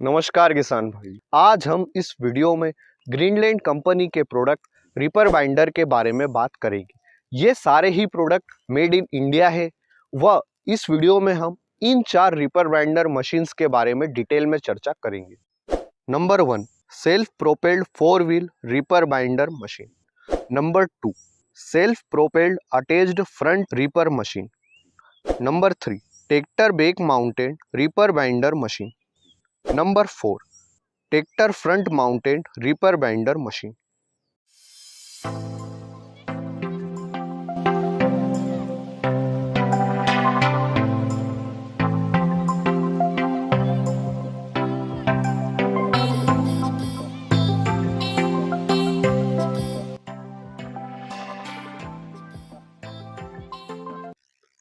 नमस्कार किसान भाई। आज हम इस वीडियो में ग्रीनलैंड कंपनी के प्रोडक्ट रीपर बाइंडर के बारे में बात करेंगे। ये सारे ही प्रोडक्ट मेड इन इंडिया है व इस वीडियो में हम इन 4 रीपर बाइंडर मशीन्स के बारे में डिटेल में चर्चा करेंगे। Number 1, self propelled 4 wheel reaper binder machine. Number 2, self propelled attached front reaper machine. Number 3, tractor back mounted reaper binder machine. Number 4, tractor front mounted reaper binder machine.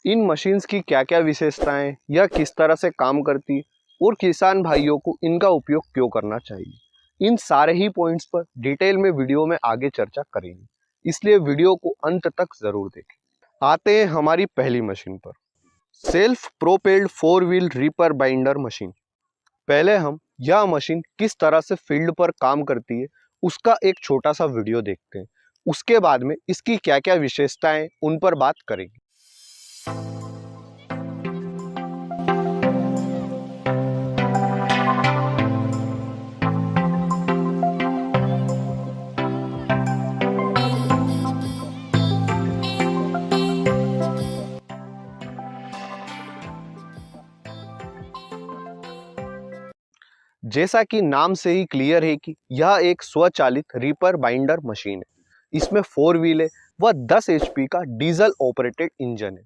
इन machines की क्या क्या विशेषताएं, यह किस तरह से काम करती और किसान भाइयों को इनका उपयोग क्यों करना चाहिए, इन सारे ही पॉइंट्स पर डिटेल में वीडियो में आगे चर्चा करेंगे, इसलिए वीडियो को अंत तक जरूर देखें। आते हैं हमारी पहली मशीन पर, self propelled 4 wheel reaper binder machine. पहले हम यह मशीन किस तरह से फील्ड पर काम करती है उसका एक छोटा सा वीडियो देखते हैं। उसके बाद में इसकी क्या क्या विशेषताएं उन पर बात करेंगे। जैसा कि नाम से ही क्लियर है कि यह एक स्वचालित रीपर बाइंडर मशीन है। इसमें 4 व्हील है व 10 HP का डीजल ऑपरेटेड इंजन है।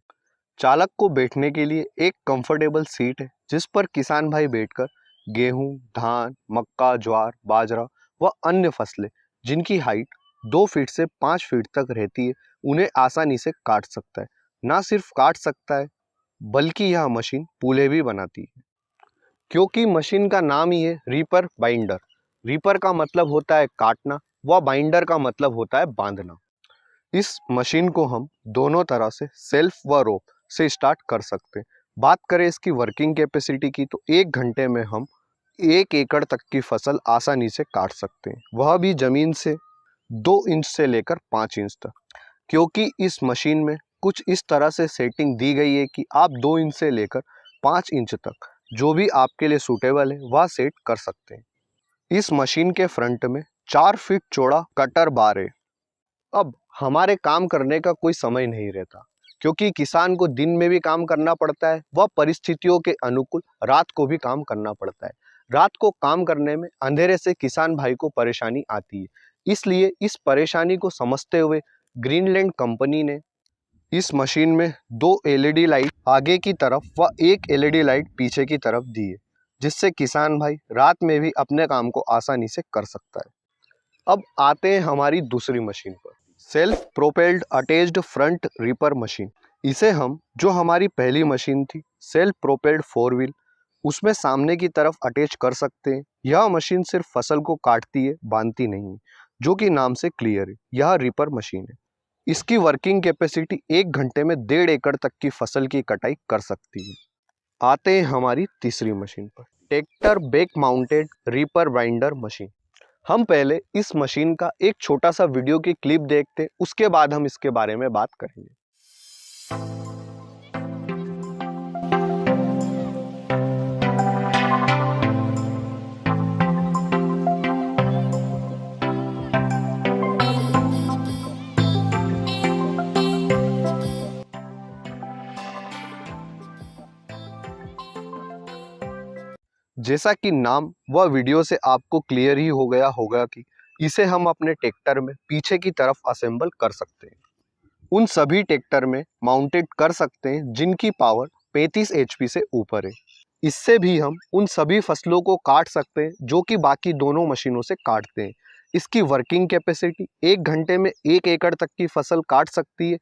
चालक को बैठने के लिए एक कंफर्टेबल सीट है जिस पर किसान भाई बैठकर गेहूं, धान, मक्का, ज्वार, बाजरा व अन्य फसलें जिनकी हाइट 2 फीट से 5 फीट तक रहती है उन्हें आसानी से काट सकता है। ना सिर्फ काट सकता है बल्कि यह मशीन पूले भी बनाती है, क्योंकि मशीन का नाम ही है रीपर बाइंडर। रीपर का मतलब होता है काटना व बाइंडर का मतलब होता है बांधना। इस मशीन को हम दोनों तरह से सेल्फ व रोप से स्टार्ट कर सकते हैं। बात करें इसकी वर्किंग कैपेसिटी की तो 1 घंटे में हम 1 एकड़ तक की फसल आसानी से काट सकते हैं, वह भी जमीन से 2 इंच से लेकर 5 इंच तक, क्योंकि इस मशीन में कुछ इस तरह से सेटिंग दी गई है कि आप 2 इंच से लेकर 5 इंच तक जो भी आपके लिए सूटेबल है वह सेट कर सकते हैं। इस मशीन के फ्रंट में 4 फीट चौड़ा कटर बार है। अब हमारे काम करने का कोई समय नहीं रहता, क्योंकि किसान को दिन में भी काम करना पड़ता है व परिस्थितियों के अनुकूल रात को भी काम करना पड़ता है। रात को काम करने में अंधेरे से किसान भाई को परेशानी आती है, इसलिए इस परेशानी को समझते हुए ग्रीनलैंड कंपनी ने इस मशीन में 2 LED लाइट आगे की तरफ व 1 LED लाइट पीछे की तरफ दी है, जिससे किसान भाई रात में भी अपने काम को आसानी से कर सकता है। अब आते हैं हमारी दूसरी मशीन पर, self propelled attached front reaper machine. इसे हम, जो हमारी पहली मशीन थी सेल्फ प्रोपेल्ड 4 व्हील, उसमें सामने की तरफ अटैच कर सकते हैं। यह मशीन सिर्फ फसल को काटती है, बांधती नहीं है, जो कि नाम से क्लियर है, यह रीपर मशीन है। इसकी वर्किंग कैपेसिटी 1 घंटे में 1.5 एकड़ तक की फसल की कटाई कर सकती है। आते हैं हमारी तीसरी मशीन पर, tractor back mounted reaper binder machine. हम पहले इस मशीन का एक छोटा सा वीडियो की क्लिप देखते, उसके बाद हम इसके बारे में बात करेंगे। जैसा कि नाम व वीडियो से आपको क्लियर ही हो गया होगा कि इसे हम अपने ट्रैक्टर में पीछे की तरफ असेंबल कर सकते हैं। उन सभी ट्रैक्टर में माउंटेड कर सकते हैं जिनकी पावर 35 HP से ऊपर है। इससे भी हम उन सभी फसलों को काट सकते हैं जो कि बाकी दोनों मशीनों से काटते हैं। इसकी वर्किंग कैपेसिटी 1 घंटे में 1 एकड़ तक की फसल काट सकती है।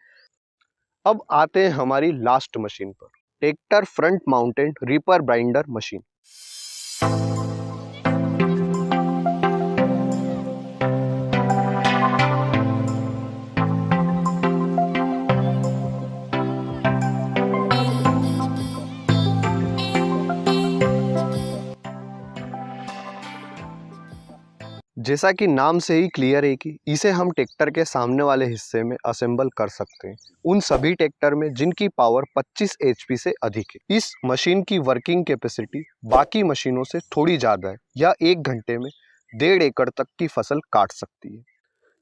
अब आते हैं हमारी लास्ट मशीन पर, tractor front mounted reaper binder machine. जैसा कि नाम से ही क्लियर है कि इसे हम ट्रैक्टर के सामने वाले हिस्से में असेंबल कर सकते हैं, उन सभी ट्रैक्टर में जिनकी पावर 25 एचपी से अधिक है। इस मशीन की वर्किंग कैपेसिटी बाकी मशीनों से थोड़ी ज़्यादा है, यह 1 घंटे में 1.5 एकड़ तक की फसल काट सकती है।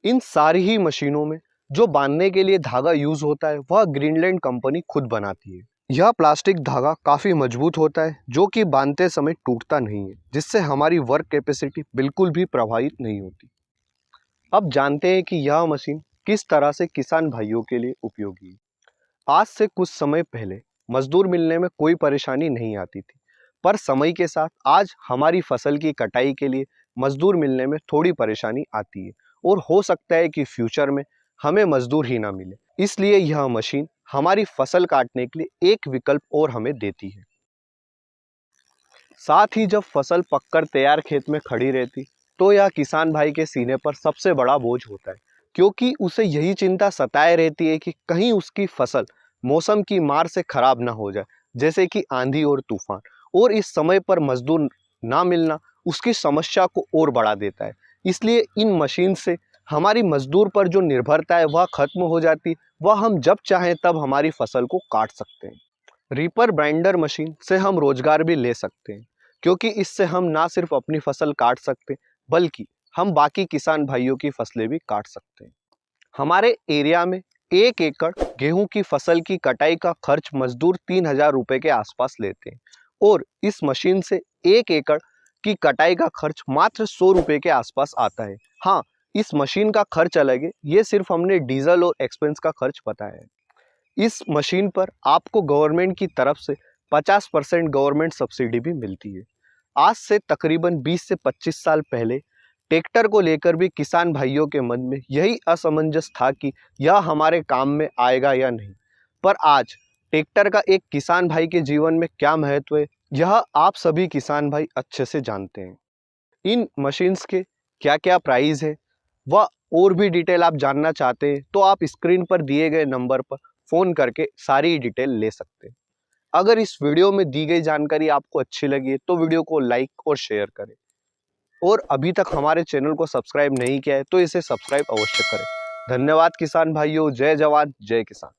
इन सारी ही मशीनों में जो बांधने के लिए धागा यूज होता है वह ग्रीनलैंड कंपनी खुद बनाती है। यह प्लास्टिक धागा काफी मजबूत होता है जो कि बांधते समय टूटता नहीं है, जिससे हमारी वर्क कैपेसिटी बिल्कुल भी प्रभावित नहीं होती। अब जानते हैं कि यह मशीन किस तरह से किसान भाइयों के लिए उपयोगी है। आज से कुछ समय पहले मजदूर मिलने में कोई परेशानी नहीं आती थी, पर समय के साथ आज हमारी फसल की कटाई के लिए मजदूर मिलने में थोड़ी परेशानी आती है और हो सकता है कि फ्यूचर में हमें मजदूर ही ना मिले। इसलिए यह मशीन हमारी फसल काटने के लिए एक विकल्प और हमें देती है। साथ ही जब फसल पककर तैयार खेत में खड़ी रहती तो यह किसान भाई के सीने पर सबसे बड़ा बोझ होता है, क्योंकि उसे यही चिंता सताए रहती है कि कहीं उसकी फसल मौसम की मार से खराब ना हो जाए, जैसे कि आंधी और तूफान। और इस समय पर मजदूर ना मिलना उसकी समस्या को और बढ़ा देता है। इसलिए इन मशीन से हमारी मजदूर पर जो निर्भरता है वह खत्म हो जाती, वह हम जब चाहें तब हमारी फसल को काट सकते हैं। रीपर बाइंडर मशीन से हम रोजगार भी ले सकते हैं, क्योंकि इससे हम ना सिर्फ अपनी फसल काट सकते बल्कि हम बाकी किसान भाइयों की फसलें भी काट सकते हैं। हमारे एरिया में 1 एकड़ गेहूं की फसल की कटाई का खर्च मजदूर 3,000 रुपए के आसपास लेते हैं और इस मशीन से 1 एकड़ की कटाई का खर्च मात्र 100 रुपए के आसपास आता है। हाँ, इस मशीन का खर्च अलग है, ये सिर्फ हमने डीजल और एक्सपेंस का खर्च बताया है। इस मशीन पर आपको गवर्नमेंट की तरफ से 50% गवर्नमेंट सब्सिडी भी मिलती है। आज से तकरीबन 20 से 25 साल पहले ट्रैक्टर को लेकर भी किसान भाइयों के मन में यही असमंजस था कि यह हमारे काम में आएगा या नहीं। पर आज ट्रैक्टर का एक किसान भाई के जीवन में क्या महत्व है, यह आप सभी किसान भाई अच्छे से जानते हैं। इन मशीन्स के क्या क्या प्राइस है व और भी डिटेल आप जानना चाहते हैं तो आप स्क्रीन पर दिए गए नंबर पर फ़ोन करके सारी डिटेल ले सकते हैं। अगर इस वीडियो में दी गई जानकारी आपको अच्छी लगी तो वीडियो को लाइक और शेयर करें, और अभी तक हमारे चैनल को सब्सक्राइब नहीं किया है तो इसे सब्सक्राइब अवश्य करें। धन्यवाद किसान भाइयों। जय जवान जय किसान।